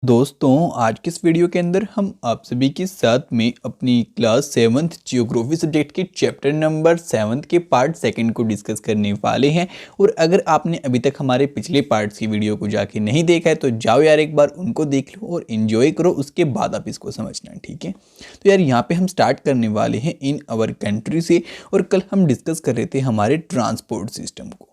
दोस्तों आज के इस वीडियो के अंदर हम आप सभी के साथ में अपनी क्लास 7th जियोग्राफी सब्जेक्ट के चैप्टर नंबर 7 के पार्ट सेकंड को डिस्कस करने वाले हैं। और अगर आपने अभी तक हमारे पिछले पार्ट्स की वीडियो को जाके नहीं देखा है तो जाओ यार एक बार उनको देख लो और इन्जॉय करो, उसके बाद आप इसको समझना। ठीक है, तो यार यहाँ पे हम स्टार्ट करने वाले हैं इन आवर कंट्री से। और कल हम डिस्कस कर रहे थे हमारे ट्रांसपोर्ट सिस्टम को।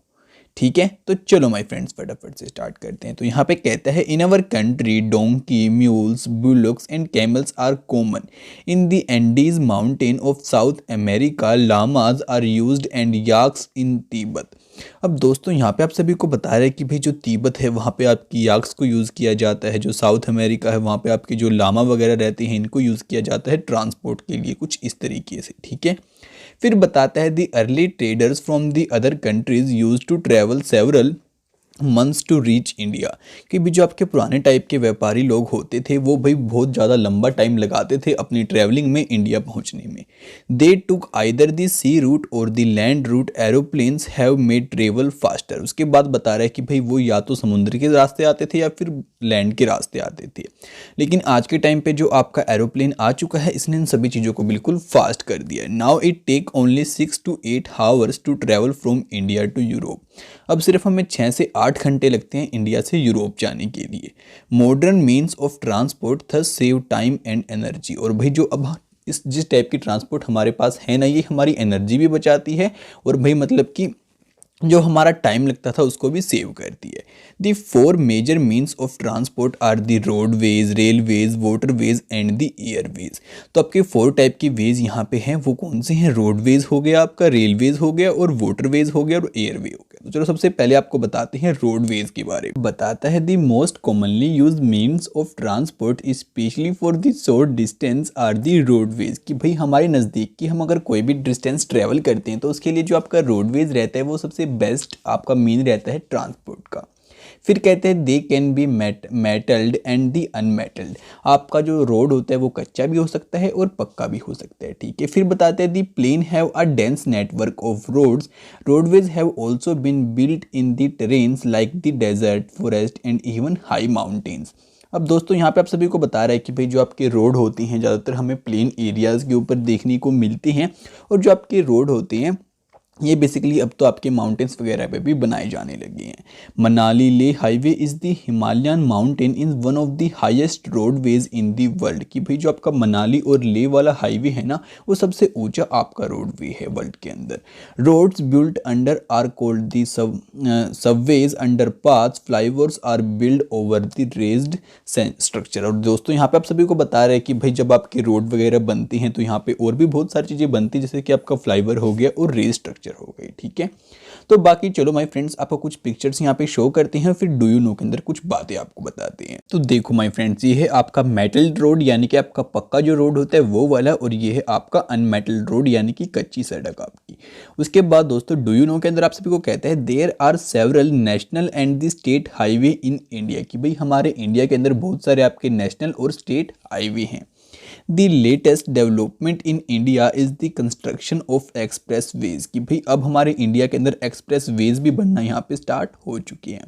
ठीक है, तो चलो माय फ्रेंड्स फटाफट से स्टार्ट करते हैं। तो यहाँ पे कहता है in our country donkey, mules, bullocks and camels are common in the Andes mountain of South America, llamas are used and yaks in Tibet. अब दोस्तों यहाँ पे आप सभी को बता रहे हैं कि भाई जो तिब्बत है वहाँ पे आपकी याक्स को यूज़ किया जाता है, जो साउथ अमेरिका है वहाँ पे आपके जो लामा वगैरह रहते हैं इनको यूज़ किया जाता है ट्रांसपोर्ट के लिए, कुछ इस तरीके से। ठीक है, फिर बताता है the early traders from the other countries use to travel several months to reach India. कि भी जो आपके पुराने टाइप के व्यापारी लोग होते थे वो भाई बहुत ज़्यादा लंबा टाइम लगाते थे अपनी ट्रैवलिंग में इंडिया पहुंचने में। दे टुक आइदर दी सी रूट और the land route, aeroplanes have made travel faster. उसके बाद बता रहा है कि भाई वो या तो समुद्र के रास्ते आते थे या फिर लैंड के रास्ते आते थे। लेकिन आज के टाइम पे जो आपका एरोप्लेन आ चुका है इसने इन सभी चीज़ों को बिल्कुल फास्ट कर दिया है। Now it take only 6 to 8 hours to travel from India to Europe. अब सिर्फ हमें 6 से 8 घंटे लगते हैं इंडिया से यूरोप जाने के लिए। Modern means of transport thus save time and energy. और भाई जो अब इस जिस टाइप की ट्रांसपोर्ट हमारे पास है ना, ये हमारी एनर्जी भी बचाती है और भाई मतलब कि जो हमारा टाइम लगता था उसको भी सेव करती है। The 4 major means of transport are the roadways, railways, waterways and the airways. तो आपके 4 टाइप की वेज यहाँ पे हैं, वो कौन से हैं? रोडवेज हो गया, आपका रेलवेज हो गया और वाटरवेज हो गया और एयरवे हो गया। तो चलो सबसे पहले आपको बताते हैं रोडवेज के बारे में। बताता है the most commonly use means of transport specially for the short distance are the roadways. कि भाई हमारे नज़दीक की हम अगर कोई भी डिस्टेंस ट्रेवल करते हैं तो उसके लिए जो आपका रोडवेज रहता है वो सबसे बेस्ट आपका मीन रहता है ट्रांसपोर्ट का। फिर कहते हैं they can be metalled and the unmetalled. आपका जो रोड होता है वो कच्चा भी हो सकता है और पक्का भी हो सकता है। ठीक है, फिर बताते हैं the plain have a dense network of roads, roadways have also been built in the terrains like the desert, forest and even high mountains. अब दोस्तों यहाँ पे आप सभी को बता रहा है कि भाई जो आपके रोड होती हैं ज़्यादातर हमें प्लेन एरियाज़ के ऊपर देखने को मिलती हैं। और जो आपके रोड होते हैं ये बेसिकली अब तो आपके माउंटेन्स वगैरह पे भी बनाए जाने लगे हैं। मनाली ले highway is the Himalayan mountain in one of the highest roadways in the world. कि भाई जो आपका मनाली और ले वाला हाईवे है ना वो सबसे ऊंचा आपका रोडवे है वर्ल्ड के अंदर। Roads built under are called the subways, under paths, flyovers are build over the raised structure. और दोस्तों यहाँ पे आप सभी को बता रहे हैं कि भाई जब आपके रोड वगैरह बनती हैं तो यहाँ पे और भी बहुत सारी चीज़ें बनती हैं, जैसे कि आपका फ्लाईओवर हो गया और रेज स्ट्रक्चर हो गई। ठीक है, तो बाकी चलो माय फ्रेंड्स आपको कुछ पिक्चर्स यहाँ पे शो करते हैं फिर डू यू नो के अंदर कुछ बातें आपको बताते हैं। तो देखो माय फ्रेंड्स ये है आपका मेटल्ड रोड यानी कि आपका पक्का जो रोड होता है वो वाला, और ये है आपका अनमेटल्ड रोड यानी कि कच्ची सड़क आपकी। उसके बाद दोस्तों डू यू नो के अंदर आप सभी को कहता है there are several national and the state highway in India. कि भाई हमारे इंडिया के अंदर बहुत सारे आपके नेशनल और स्टेट हाईवे हैं। The latest development in India is the construction of expressways. कि भाई अब हमारे इंडिया के अंदर एक्सप्रेस वेज भी बनना यहाँ पे स्टार्ट हो चुके हैं।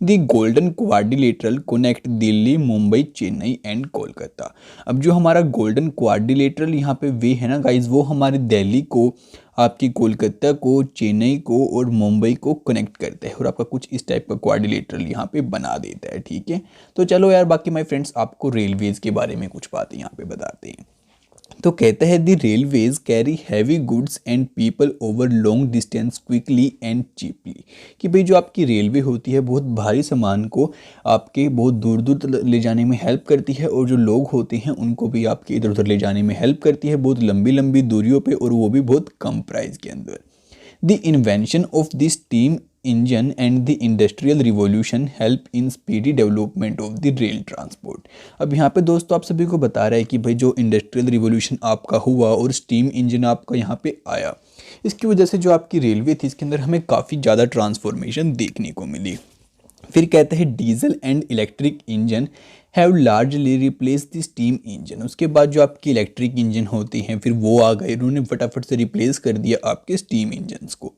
The golden quadrilateral connect Delhi, Mumbai, Chennai and Kolkata. अब जो हमारा गोल्डन क्वाड्रिलेटरल यहाँ पे वे है ना गाइज, वो हमारे दिल्ली को, आपकी कोलकाता को, चेन्नई को और मुंबई को कनेक्ट करता है और आपका कुछ इस टाइप का क्वाड्रिलेटरल यहाँ पे बना देता है। ठीक है, तो चलो यार बाकी माय फ्रेंड्स आपको रेलवेज के बारे में कुछ बातें यहाँ पे बताते हैं। तो कहता है the railways carry heavy goods and people over long distance quickly and cheaply. कि भाई जो आपकी रेलवे होती है बहुत भारी सामान को आपके बहुत दूर दूर तक ले जाने में हेल्प करती है, और जो लोग होते हैं उनको भी आपके इधर उधर ले जाने में हेल्प करती है बहुत लंबी लंबी दूरियों पे, और वो भी बहुत कम प्राइस के अंदर। The invention of the steam engine and the industrial revolution help in speedy development of the rail transport. अब यहाँ पे दोस्तों आप सभी को बता रहा है कि भाई जो इंडस्ट्रियल रिवॉल्यूशन आपका हुआ और स्टीम इंजन आपका यहाँ पे आया, इसकी वजह से जो आपकी रेलवे थी इसके अंदर हमें काफ़ी ज़्यादा ट्रांसफॉर्मेशन देखने को मिली। फिर कहते हैं diesel and electric engine have largely replace the steam engine. उसके बाद जो आपकी इलेक्ट्रिक इंजन होती हैं फिर वो आ गए, उन्होंने फटाफट से रिप्लेस कर दिया आपके स्टीम इंजन्स को।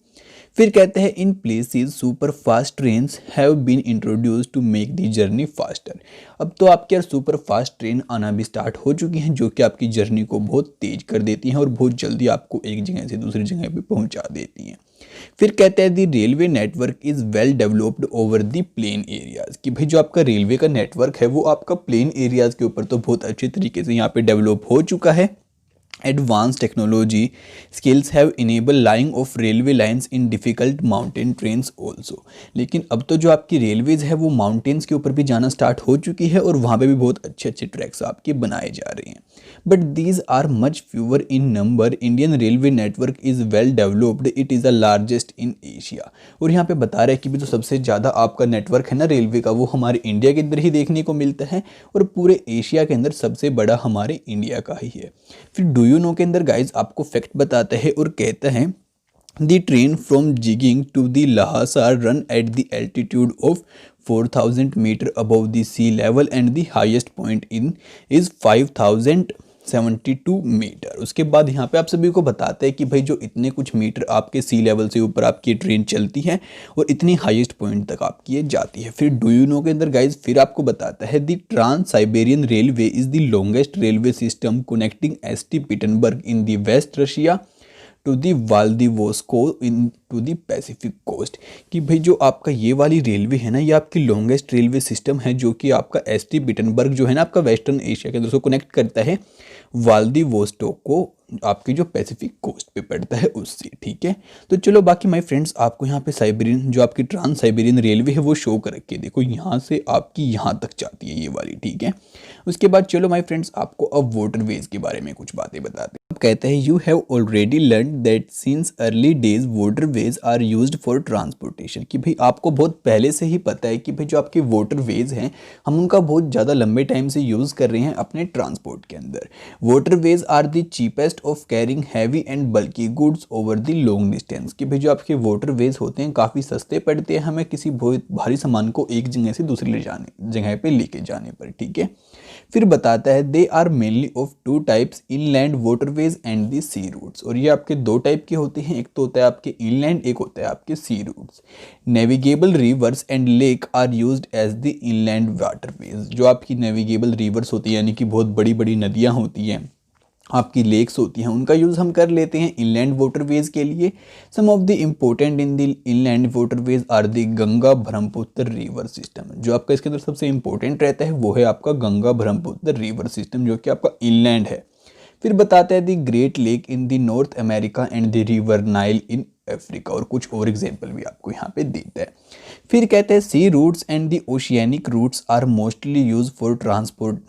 फिर कहते हैं in places super fast trains have been introduce to make the journey faster. अब तो आपके यार सुपर फास्ट ट्रेन आना भी स्टार्ट हो चुकी हैं जो कि आपकी जर्नी को बहुत तेज कर देती हैं और बहुत जल्दी आपको एक जगह से दूसरी जगह पे पहुंचा देती हैं। फिर कहते हैं the railway network is well developed over the plain areas, कि भाई जो आपका रेलवे का नेटवर्क है वो आपका प्लेन एरियाज़ के ऊपर तो बहुत अच्छे तरीके से यहाँ पे डेवलप हो चुका है। Advanced technology skills have enabled lying of railway lines in difficult mountain trains also। लेकिन अब तो जो आपकी रेलवेज है वो माउंटेन्स के ऊपर भी जाना स्टार्ट हो चुकी है और वहाँ पे भी बहुत अच्छे अच्छे ट्रैक्स आपके बनाए जा रहे हैं। But these are much fewer in number. Indian railway network is well developed, it is the largest in Asia. और यहाँ पे बता रहे हैं कि भी जो सबसे ज़्यादा आपका नेटवर्क है ना रेलवे का वो हमारे इंडिया के अंदर ही देखने को मिलता है और पूरे एशिया के अंदर सबसे बड़ा हमारे इंडिया का ही है। फिर डू यू नो के अंदर गाइज आपको फैक्ट बताता है और कहता है the train from Xining to the Lhasa run at the altitude of 4000 metre above the sea level and the highest point in is 5072 metre. उसके बाद यहाँ पे आप सभी को बताते हैं कि भाई जो इतने कुछ मीटर आपके सी लेवल से ऊपर आपकी ट्रेन चलती है और इतनी हाईएस्ट पॉइंट तक आपकी ये जाती है। फिर डू यू नो के अंदर गाइज फिर आपको बताता है the trans Siberian railway is the longest railway system connecting ST Petersburg in the west Russia to the Vladivostok in to the Pacific coast. कि भाई जो आपका ये वाली रेलवे है ना ये आपकी लॉन्गेस्ट रेलवे सिस्टम है जो कि आपका एसटी पीटर्सबर्ग जो है ना आपका वेस्टर्न एशिया के अंदर उसको कनेक्ट करता है व्लादिवोस्टोक को आपकी जो पैसिफिक कोस्ट पे पड़ता है उससे। ठीक है, तो चलो बाकी माय फ्रेंड्स आपको यहाँ पे साइबेरियन जो आपकी ट्रांस साइबेरियन रेलवे है वो शो कर रखी है। देखो यहाँ से आपकी यहाँ तक जाती है ये वाली। ठीक है, उसके बाद चलो माय फ्रेंड्स आपको अब वाटरवेज के बारे में कुछ बातें बताते हैं। अब कहते हैं you have already learn that since early days waterways are used for transportation. कि भाई आपको बहुत पहले से ही पता है कि भाई जो आपके वाटरवेज हैं हम उनका बहुत ज़्यादा लंबे टाइम से यूज़ कर रहे हैं अपने ट्रांसपोर्ट के अंदर। Waterways are the cheapest of carrying heavy and bulky goods over the long distance. कि भाई जो आपके वाटरवेज होते हैं काफ़ी सस्ते पड़ते हैं हमें किसी बहुत भारी सामान को एक जगह से दूसरी ले जाने जगह पे लेके जाने पर। ठीक है, फिर बताता है they are mainly of two types inland waterways and the sea routes. और ये आपके दो टाइप के होते हैं, एक तो होता है आपके इनलैंड एक होता है आपके sea routes. Navigable rivers and lake are used as the inland waterways. जो आपकी नेविगेबल रिवर्स होती है यानी कि बहुत बड़ी बड़ी नदियाँ होती हैं आपकी लेक्स होती हैं उनका यूज़ हम कर लेते हैं इनलैंड वाटरवेज के लिए। Some of the important in the inland waterways are the Ganga Brahmaputra river system. जो आपका इसके अंदर सबसे इंपॉर्टेंट रहता है वो है आपका गंगा ब्रह्मपुत्र रिवर सिस्टम जो कि आपका इनलैंड है। फिर बताते हैं the great lake in the north America and the river Nile in Africa. और कुछ और एग्जाम्पल भी आपको यहाँ पे देता है। फिर कहते हैं sea routes and the oceanic routes are mostly use for transport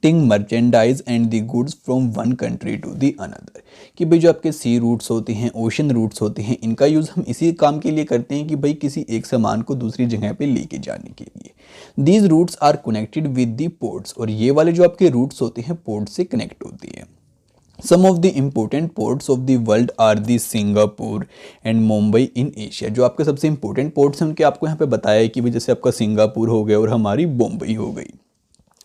merchandise and the goods from one country to the another. कि भाई जो आपके सी रूट्स होते हैं ओशन रूट्स होते हैं इनका यूज़ हम इसी काम के लिए करते हैं कि भाई किसी एक सामान को दूसरी जगह पे लेके जाने के लिए। These routes are connected with the ports. और ये वाले जो आपके रूट्स होते हैं पोर्ट से कनेक्ट होती हैं। Some of the important ports of the world are the Singapore and Mumbai in Asia. जो आपके सबसे इंपॉर्टेंट पोर्ट्स हैं उनके आपको यहाँ पे बताया है कि भाई जैसे आपका सिंगापुर हो गया और हमारी मुंबई हो गई।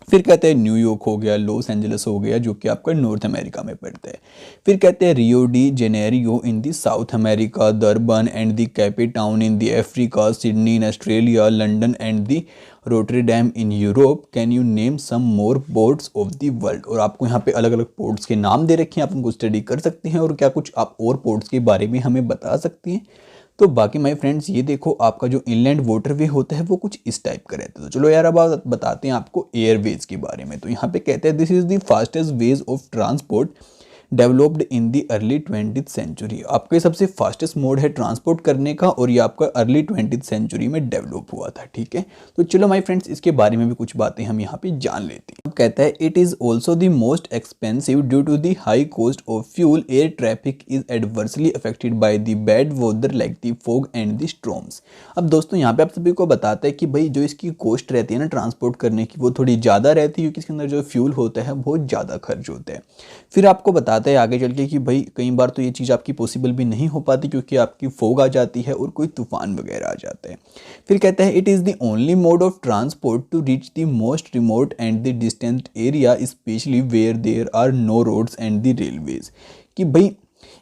फिर कहते हैं न्यूयॉर्क हो गया लॉस एंजल्स हो गया जो कि आपका नॉर्थ अमेरिका में पड़ता है। फिर कहते हैं Rio de Janeiro in the South America, Durban and the Cape town in the Africa, Sydney in Australia, London and the Rotterdam in Europe. Can you name some more ports of the world. और आपको यहाँ पे अलग अलग ports के नाम दे रखे हैं, आप उनको स्टडी कर सकते हैं और क्या कुछ आप और पोर्ट्स के बारे में हमें बता सकते हैं। तो बाकी माय फ्रेंड्स ये देखो आपका जो इनलैंड वाटरवे होता है वो कुछ इस टाइप का रहता है। तो चलो यार अब बताते हैं आपको एयरवेज के बारे में। तो यहाँ पे कहते हैं this is the fastest ways of transport developed in the early 20th century. आपका सबसे फास्टेस्ट मोड है ट्रांसपोर्ट करने का और ये आपका अर्ली 20th सेंचुरी में डेवलप हुआ था। ठीक है, तो चलो माय फ्रेंड्स इसके बारे में भी कुछ बातें हम यहाँ पे जान लेते हैं। अब कहता है it is also the most expensive due to the high cost of fuel. Air traffic is adversely affected by the bad weather like the fog and the storms. अब दोस्तों यहाँ पे आप सभी को बताता है कि भाई जो इसकी कॉस्ट रहती है ना ट्रांसपोर्ट करने की वो थोड़ी ज़्यादा रहती है क्योंकि इसके अंदर जो फ्यूल होता है बहुत ज़्यादा खर्च होता है। फिर आपको बताता है आगे चल के कि भाई कई बार तो ये चीज़ आपकी पॉसिबल भी नहीं हो पाती क्योंकि आपकी फोग आ जाती है और कोई तूफान वगैरह आ जाता है। फिर कहता है it is the only mode of transport to reach the most remote and the distant area specially where there are no roads and the railways. कि भाई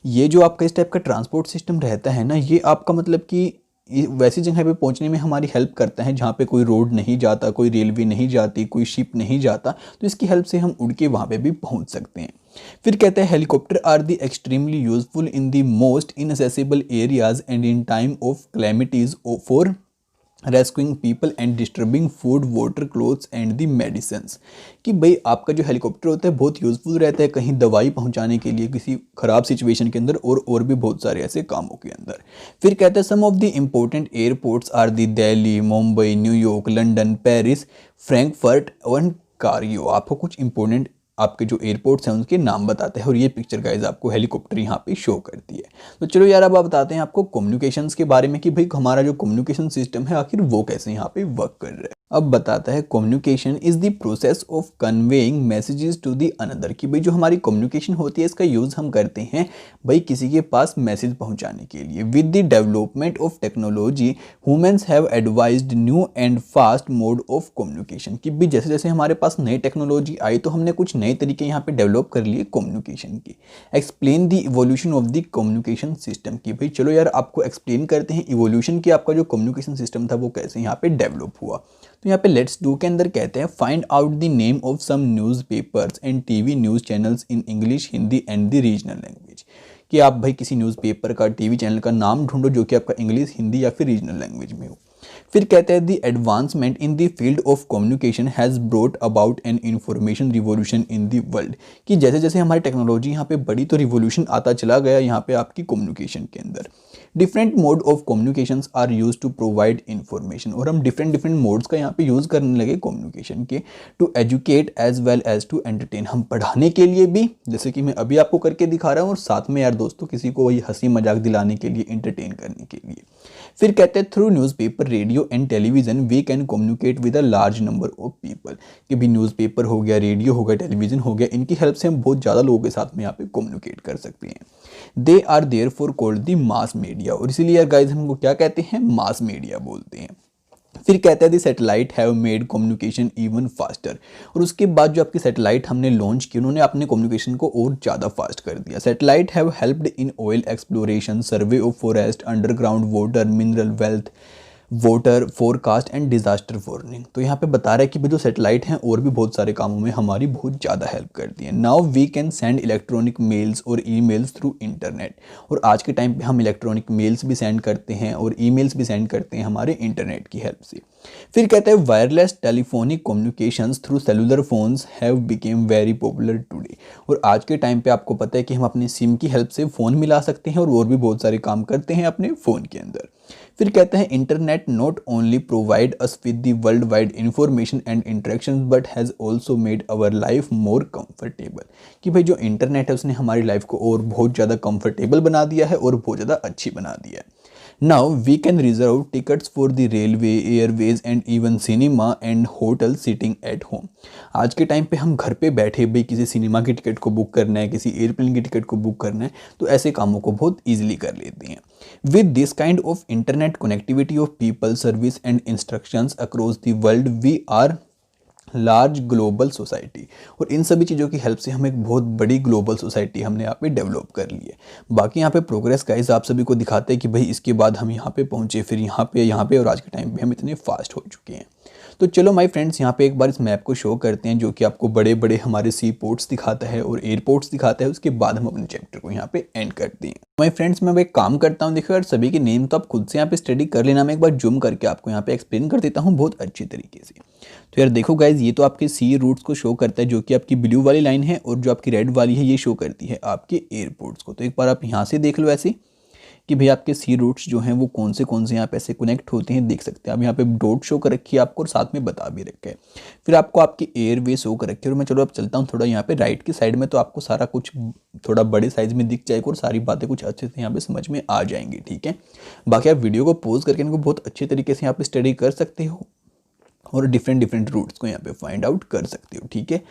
ये जो आपका इस टाइप का ट्रांसपोर्ट सिस्टम रहता है ना, ये आपका मतलब कि वैसी जगह पे पहुंचने में हमारी हेल्प करता है जहाँ पे कोई रोड नहीं जाता, कोई रेलवे नहीं जाती, कोई शिप नहीं जाता, तो इसकी हेल्प से हम उड़ के वहाँ पे भी पहुँच सकते हैं। फिर कहते हैं helicopters are the extremely useful in the most inaccessible areas and in time of calamities for rescuing people and disturbing food water clothes and the medicines. कि भाई आपका जो हेलीकॉप्टर होता है बहुत यूज़फुल रहता है कहीं दवाई पहुंचाने के लिए किसी ख़राब सिचुएशन के अंदर, और भी बहुत सारे ऐसे कामों के अंदर। फिर कहते हैं some of the important airports are the Delhi, Mumbai, New York, London, Paris, Frankfurt and Cairo. आपको कुछ इंपॉर्टेंट आपके जो एयरपोर्ट्स हैं उनके नाम बताते हैं, और ये पिक्चर गाइज आपको हेलीकॉप्टर यहाँ पे शो करती है। तो चलो यार अब आप बताते हैं आपको कम्युनिकेशंस के बारे में कि भाई हमारा जो कम्युनिकेशन सिस्टम है आखिर वो कैसे यहाँ पे वर्क कर रहा है। अब बताता है communication is the process of conveying messages to the another. कि भाई जो हमारी कम्युनिकेशन होती है इसका यूज़ हम करते हैं भाई किसी के पास मैसेज पहुंचाने के लिए। With the development of technology humans have advised new and fast mode of communication. कि भाई जैसे जैसे हमारे पास नई टेक्नोलॉजी आई तो हमने कुछ नए तरीके यहाँ पे डेवलप कर लिए कम्युनिकेशन के। Explain the evolution of the communication system. की भाई चलो यार आपको एक्सप्लेन करते हैं इवोल्यूशन की आपका जो कम्युनिकेशन सिस्टम था वो कैसे यहाँ पे डेवलप हुआ। तो यहाँ पे लेट्स डू के अंदर कहते हैं find out the name of some newspapers and TV news channels in English, Hindi and the regional language. कि आप भाई किसी न्यूज़पेपर का, टीवी चैनल का नाम ढूंढो जो कि आपका इंग्लिश, हिंदी या फिर रीजनल लैंग्वेज में हो। फिर कहते हैं the advancement in the field of communication has brought about an information revolution in the world. कि जैसे जैसे हमारी टेक्नोलॉजी यहाँ पे बड़ी तो रिवोल्यूशन आता चला गया यहाँ पे आपकी कम्युनिकेशन के अंदर। Different mode of communications are use to provide information. और हम डिफरेंट मोड्स का यहाँ पे यूज़ करने लगे कम्युनिकेशन के। To educate as well as to entertain. हम पढ़ाने के लिए भी, जैसे कि मैं अभी आपको करके दिखा रहा हूँ, और साथ में यार दोस्तों किसी को वही हंसी मजाक दिलाने के लिए, एंटरटेन करने के लिए। फिर कहते हैं through newspaper, radio and television we can communicate with a large number of people. कि भी न्यूज़पेपर हो गया, रेडियो हो गया, टेलीविजन हो गया, इनकी हेल्प से हम बहुत ज़्यादा लोगों के साथ में यहाँ पे कम्युनिकेट कर सकते हैं। They are therefore called the mass media. और इसीलिए यार गाइज हमको क्या कहते हैं, मास मीडिया बोलते हैं। फिर कहते हैं the satellite have made communication even faster. और उसके बाद जो आपकी सैटेलाइट हमने लॉन्च की उन्होंने अपने कम्युनिकेशन को और ज़्यादा फास्ट कर दिया। Satellite have helped in oil exploration, survey of forest, underground water, mineral wealth, water forecast and disaster warning. तो यहाँ पे बता रहा है कि भाई जो सैटेलाइट हैं और भी बहुत सारे कामों में हमारी बहुत ज़्यादा हेल्प करती है। Now we can send electronic mails और ईमेल्स थ्रू इंटरनेट। और आज के टाइम पे हम इलेक्ट्रॉनिक मेल्स भी सेंड करते हैं और ईमेल्स भी सेंड करते हैं हमारे इंटरनेट की हेल्प से। फिर कहते हैं wireless telephonic communications through cellular phones have became very popular today. और आज के टाइम पे आपको पता है कि हम अपनी सिम की हेल्प से फ़ोन मिला सकते हैं और भी बहुत सारे काम करते हैं अपने फ़ोन के अंदर। फिर कहते हैं internet not only provide us with the world wide information and interaction but has also made our life more comfortable. कि भाई जो इंटरनेट है उसने हमारी लाइफ को और बहुत ज़्यादा कंफर्टेबल बना दिया है और बहुत ज़्यादा अच्छी बना दिया है। Now we can reserve tickets for the railway, airways and even cinema and hotel sitting at home. आज के टाइम पे हम घर पे बैठे भाई किसी सिनेमा की टिकट को बुक करना है, किसी एयरप्लेन की टिकट को बुक करना है, तो ऐसे कामों को बहुत ईजिली कर लेते हैं। With this kind of internet connectivity of people, service and instructions across the world we are large global society. और इन सभी चीज़ों की हेल्प से हम एक बहुत बड़ी ग्लोबल सोसाइटी हमने यहाँ पे डेवलप कर ली है। बाकी यहाँ पे प्रोग्रेस गाइस आप सभी को दिखाते हैं कि भाई इसके बाद हम यहाँ पे पहुँचे, फिर यहाँ पे और आज के टाइम पे हम इतने फास्ट हो चुके हैं। तो चलो माय फ्रेंड्स यहाँ पे एक बार इस मैप को शो करते हैं जो कि आपको बड़े बड़े हमारे सी पोर्ट्स दिखाता है और एयरपोर्ट्स दिखाता है। उसके बाद हम अपने चैप्टर को यहाँ पे एंड करते हैं। माय फ्रेंड्स मैं एक काम करता हूँ, देखो यार सभी के नेम तो आप खुद से यहाँ पे स्टडी कर लेना, मैं एक बार जूम करके आपको यहाँ पे एक्सप्लेन कर देता हूँ बहुत अच्छी तरीके से। तो यार देखो गाइज ये तो आपके सी रूट्स को शो करता है जो कि आपकी ब्लू वाली लाइन है, और जो आपकी रेड वाली है ये शो करती है आपके एयरपोर्ट्स को। तो एक बार आप यहाँ से देख लो ऐसे कि भाई आपके सी रूट्स जो हैं वो कौन से यहाँ पे ऐसे कनेक्ट होते हैं, देख सकते हैं आप यहाँ पे डॉट शो कर रखी है आपको और साथ में बता भी रखा है। फिर आपको आपकी एयरवे शो कर रखी है। और मैं चलो अब चलता हूँ थोड़ा यहाँ पे राइट की साइड में, तो आपको सारा कुछ थोड़ा बड़े साइज में दिख जाएगा और सारी बातें कुछ अच्छे से यहाँ पे समझ में आ जाएंगी, ठीक है। बाकी आप वीडियो को पॉज करके इनको बहुत अच्छे तरीके से यहाँ पे स्टडी कर सकते हो और डिफरेंट रूट्स को यहाँ पे फाइंड आउट कर सकते हो, ठीक है।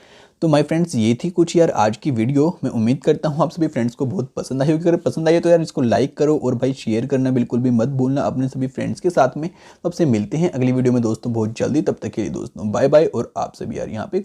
तो माय फ्रेंड्स ये थी कुछ यार आज की वीडियो। मैं उम्मीद करता हूँ आप सभी फ्रेंड्स को बहुत पसंद आई होगी। अगर पसंद आई है तो यार इसको लाइक करो और भाई शेयर करना बिल्कुल भी मत भूलना अपने सभी फ्रेंड्स के साथ में। अब से मिलते हैं अगली वीडियो में दोस्तों बहुत जल्दी, तब तक के लिए दोस्तों बाय बाय। और आप सभी यार यहाँ पे